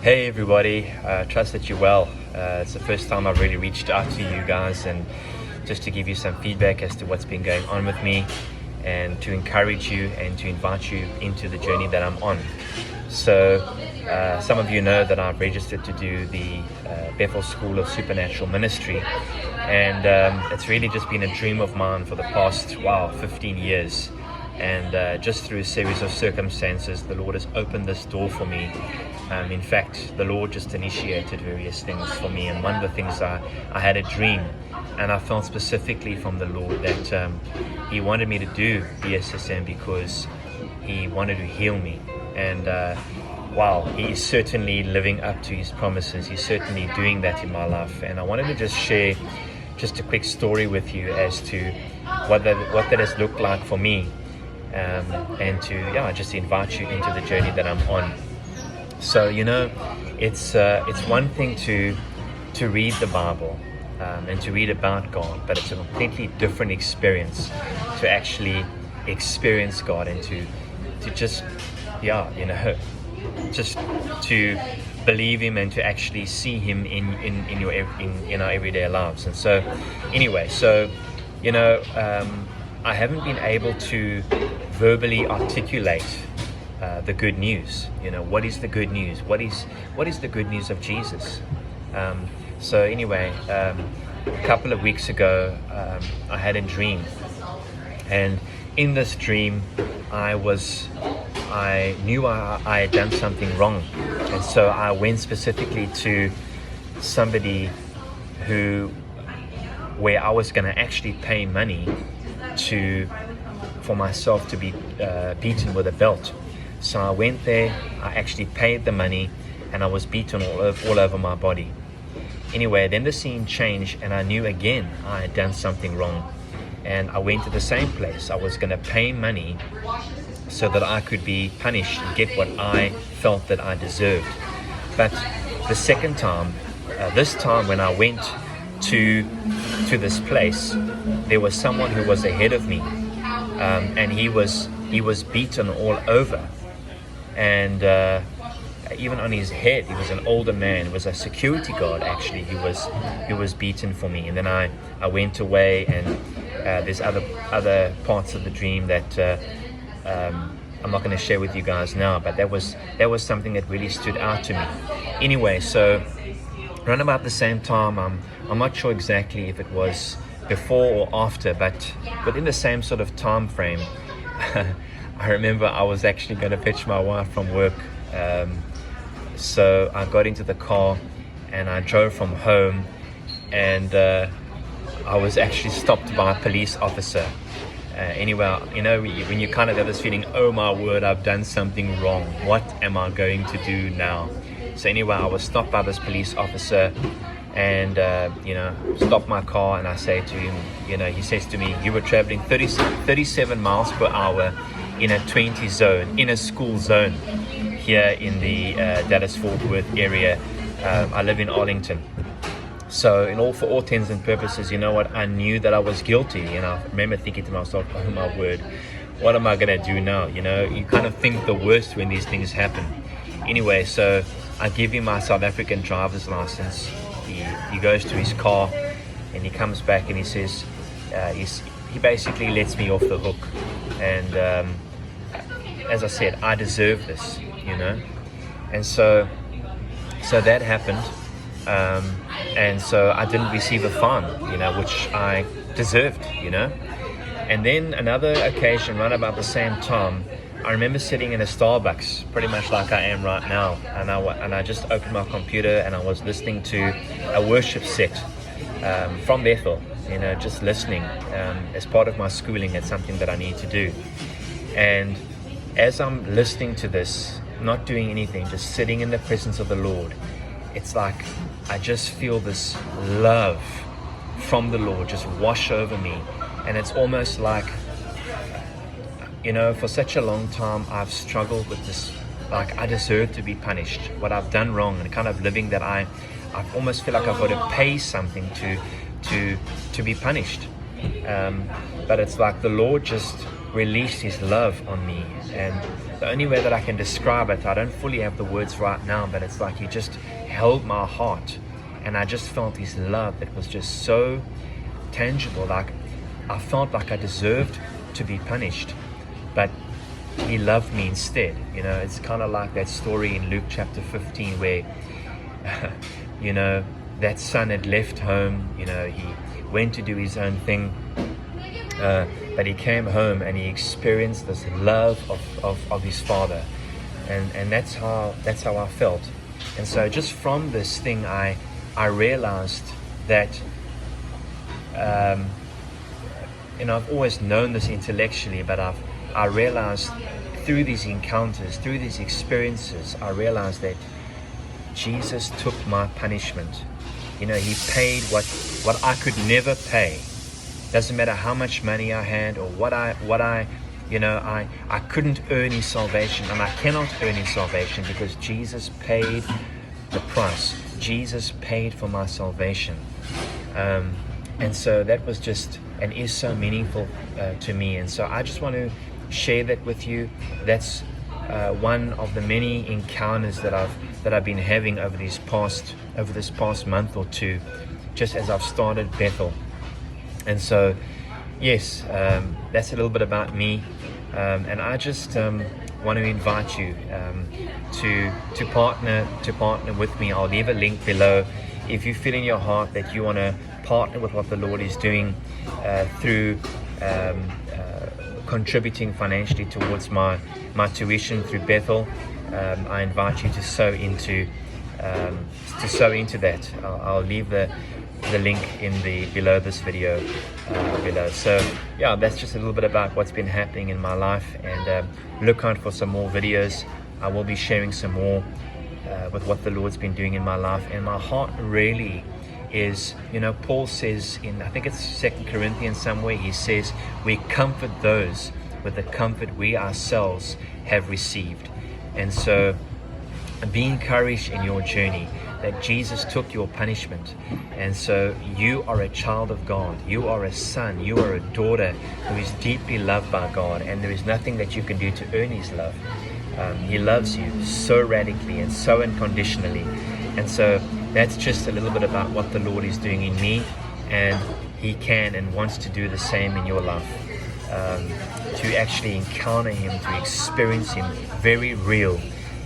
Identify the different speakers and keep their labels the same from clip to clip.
Speaker 1: Hey everybody, trust that you're well. It's the first time I've really reached out to you guys, and just to give you some feedback as to what's been going on with me, and to encourage you and to invite you into the journey that I'm on. So some of you know that I've registered to do the Bethel School of Supernatural Ministry, and it's really just been a dream of mine for the past 15 years. And just through a series of circumstances, the Lord has opened this door for me. In fact, the Lord just initiated various things for me, and one of the things I had a dream, and I felt specifically from the Lord that He wanted me to do BSSM because He wanted to heal me. And He is certainly living up to His promises. He's certainly doing that in my life, and I wanted to just share just a quick story with you as to what that has looked like for me. And to just invite you into the journey that I'm on. So it's one thing to read the Bible and to read about God, but it's a completely different experience to actually experience God and to just to believe Him and to actually see Him in our everyday lives. And so anyway, I haven't been able to verbally articulate the good news. What is the good news? What is the good news of Jesus? A couple of weeks ago, I had a dream, and in this dream, I knew I had done something wrong, and so I went specifically to somebody where I was going to actually pay money for myself to be beaten with a belt. So I went there, I actually paid the money, and I was beaten all over my body. Anyway, then the scene changed, and I knew again I had done something wrong. And I went to the same place. I was going to pay money so that I could be punished and get what I felt that I deserved. But the second time, this time when I went to this place, there was someone who was ahead of me, and he was beaten all over, and even on his head. He was an older man. It was a security guard actually. He was beaten for me. And then I went away, and there's other parts of the dream that I'm not going to share with you guys now, but that was something that really stood out to me. Anyway, so around about the same time, I'm not sure exactly if it was before or after, but within the same sort of time frame, I remember I was actually going to fetch my wife from work. So I got into the car and I drove from home, and I was actually stopped by a police officer. Anyway, when you kind of have this feeling, oh my word, I've done something wrong. What am I going to do now? So anyway, I was stopped by this police officer, and stopped my car, and I say to him, he says to me, you were traveling 37 miles per hour in a 20 zone, in a school zone here in the Dallas-Fort Worth area. I live in Arlington. So for all intents and purposes, I knew that I was guilty, and I remember thinking to myself, oh my word, what am I going to do now? You kind of think the worst when these things happen. Anyway, so I give him my South African driver's license. He goes to his car, and he comes back, and he says, he basically lets me off the hook. And as I said, I deserve this, and so that happened. And so I didn't receive a fine, which I deserved, And then another occasion, right about the same time, I remember sitting in a Starbucks, pretty much like I am right now, and I just opened my computer, and I was listening to a worship set from Bethel, just listening as part of my schooling. It's something that I need to do. And as I'm listening to this, not doing anything, just sitting in the presence of the Lord, it's like I just feel this love from the Lord just wash over me. And it's almost like, for such a long time I've struggled with this, like I deserve to be punished, what I've done wrong, and kind of living that I almost feel like I've got to pay something to be punished. But it's like the Lord just released his love on me. And the only way that I can describe it, I don't fully have the words right now, but it's like he just held my heart, and I just felt his love that was just so tangible. Like I felt like I deserved to be punished, but he loved me instead. You know, it's kind of like that story in Luke chapter 15 where you know, that son had left home. You know, he went to do his own thing, but he came home and he experienced this love of his father, and that's how I felt. And so just from this thing, I realized that you know, I've always known this intellectually, but I realized through these encounters, through these experiences, I realized that Jesus took my punishment. You know, he paid what I could never pay. Doesn't matter how much money I had or what I you know, I couldn't earn his salvation, and I cannot earn his salvation because Jesus paid the price. Jesus paid for my salvation. And so that was just and is so meaningful to me. And so I just want to share that with you. That's one of the many encounters that I've been having over this past month or two, just as I've started Bethel. And so, yes, that's a little bit about me, and I just want to invite you to partner with me. I'll leave a link below if you feel in your heart that you want to partner with what the Lord is doing through contributing financially towards my tuition through Bethel. I invite you to sow into that. I'll leave the link in below this video below. So yeah, that's just a little bit about what's been happening in my life, and look out for some more videos. I will be sharing some more with what the Lord's been doing in my life. And my heart really is, you know, Paul says in, I think it's 2 Corinthians somewhere, he says we comfort those with the comfort we ourselves have received. And so be encouraged in your journey that Jesus took your punishment, and so you are a child of God. You are a son, you are a daughter who is deeply loved by God, and there is nothing that you can do to earn his love. He loves you so radically and so unconditionally. And so that's just a little bit about what the Lord is doing in me, and he can and wants to do the same in your life, to actually encounter him, to experience him very real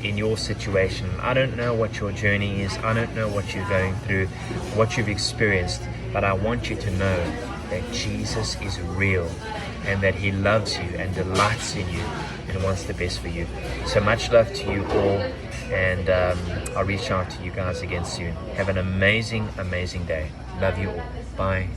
Speaker 1: in your situation. I don't know what your journey is. I don't know what you're going through, what you've experienced, but I want you to know that Jesus is real and that he loves you and delights in you and wants the best for you. So much love to you all, and I'll reach out to you guys again soon. Have an amazing day. Love you all. Bye.